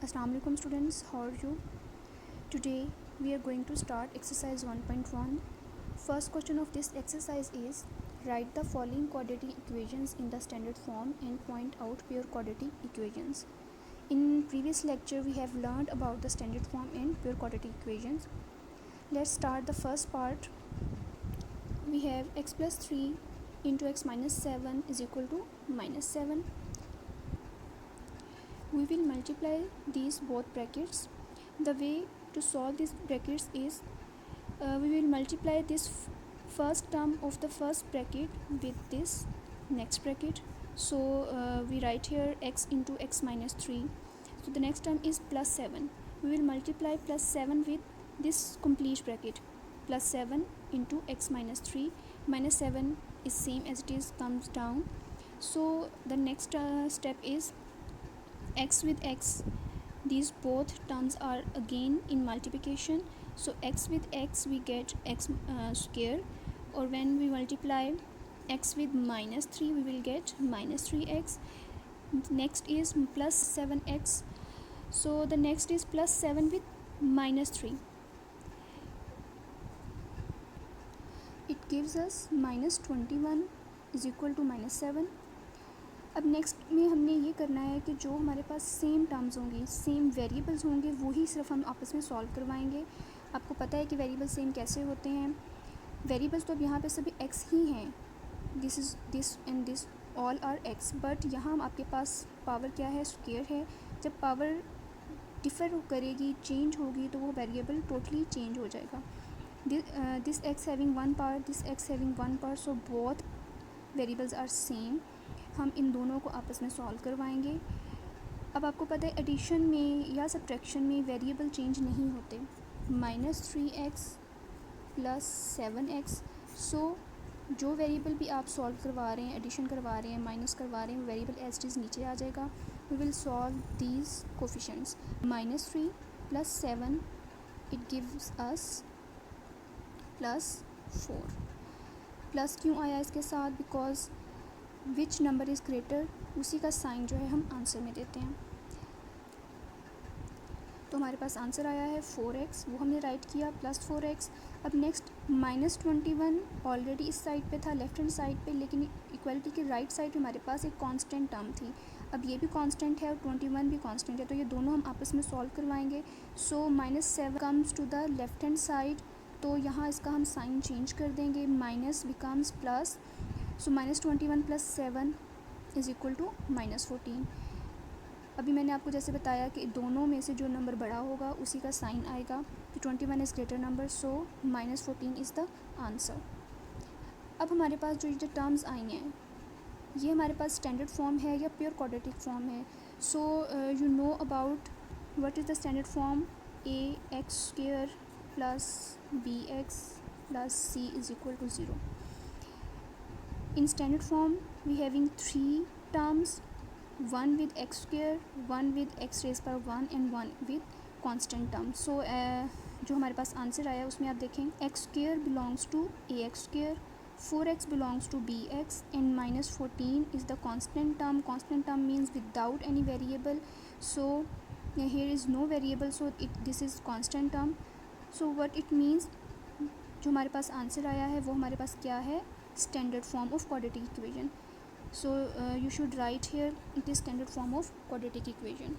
Assalamu alaikum students, how are you? Today we are going to start exercise 1.1. First question of this exercise is write the following quadratic equations in the standard form and point out pure quadratic equations. In previous lecture we have learned about the standard form and pure quadratic equations. Let's start the first part. We have x plus 3 into x minus 7 is equal to minus 7. We will multiply these both brackets. The way to solve these brackets is we will multiply this first term of the first bracket with this next bracket. So we write here x into x minus 3. So the next term is plus 7. We will multiply plus 7 with this complete bracket, plus 7 into x minus 3. Minus 7 is same as it is, comes down. So the next step is x with x. These both terms are again in multiplication, so x with x we get x square, or when we multiply x with minus 3 we will get minus 3x. Next is plus 7x, so the next is plus 7 with minus 3. It gives us minus 21 is equal to minus 7. अब next में हमने ये करना है कि जो हमारे पास same terms होंगी, सेम वेरिएबल्स होंगे, वही सिर्फ हम आपस में सॉल्व करवाएंगे. आपको पता है कि वेरिएबल सेम कैसे होते हैं. वेरिएबल्स तो अब यहाँ पे सभी x ही हैं, this is this and this all are x, but यहाँ आपके पास पावर क्या है, स्क्वायर है. जब पावर डिफ़र करेगी, चेंज होगी, तो वो वेरिएबल टोटली चेंज हो जाएगा. This x having one power, this x having one power, so both variables are same. हम इन दोनों को आपस में सॉल्व करवाएंगे. अब आपको पता है एडिशन में या सब्ट्रैक्शन में वेरिएबल चेंज नहीं होते. माइनस 3x प्लस 7x, सो जो वेरिएबल भी आप सॉल्व करवा रहे हैं, एडिशन करवा रहे हैं, माइनस करवा रहे हैं, वेरिएबल एज इट इज़ नीचे आ जाएगा. We will solve these coefficients. Minus 3 plus 7 it gives us plus 4. Plus क्यों आया इसके साथ, because which number is greater, उसी का साइन जो है हम आंसर में देते हैं. तो हमारे पास आंसर आया है 4x, वो हमने राइट किया, प्लस 4x. अब नेक्स्ट माइनस 21 ऑलरेडी इस साइड पे था, लेफ्ट हैंड साइड पे, लेकिन इक्वलिटी के राइट साइड पे हमारे पास एक कांस्टेंट टर्म थी. अब ये भी कांस्टेंट है और 21 भी कांस्टेंट है, तो ये दोनों हम आपस में सॉल्व करवाएंगे. So minus 7 comes to the left hand side, तो यहाँ इसका हम साइन चेंज कर देंगे, minus becomes plus. So minus 21 plus 7 is equal to minus 14. अभी मैंने आपको जैसे बताया कि दोनों में से जो नंबर बड़ा होगा उसी का साइन आएगा. तो 21 is greater number, so minus 14 is the answer. अब हमारे पास जो ये टर्म्स आई हैं, ये हमारे पास स्टैंडर्ड फॉर्म है या प्योर क्वाड्रेटिक फॉर्म है. So you know about what is the standard form. A x square plus b x plus c is equal to 0. In standard form we having 3 terms, one with x square, one with x raised by 1 and one with constant term. So जो हमारे पास answer आया उसमें आप देखें x square belongs to ax square, 4x belongs to bx and minus 14 is the constant term. Constant term means without any variable, so here is no variable, so this is constant term. So what it means, जो हमारे पास answer आया है वो हमारे पास क्या है, standard form of quadratic equation. So you should write here it is standard form of quadratic equation.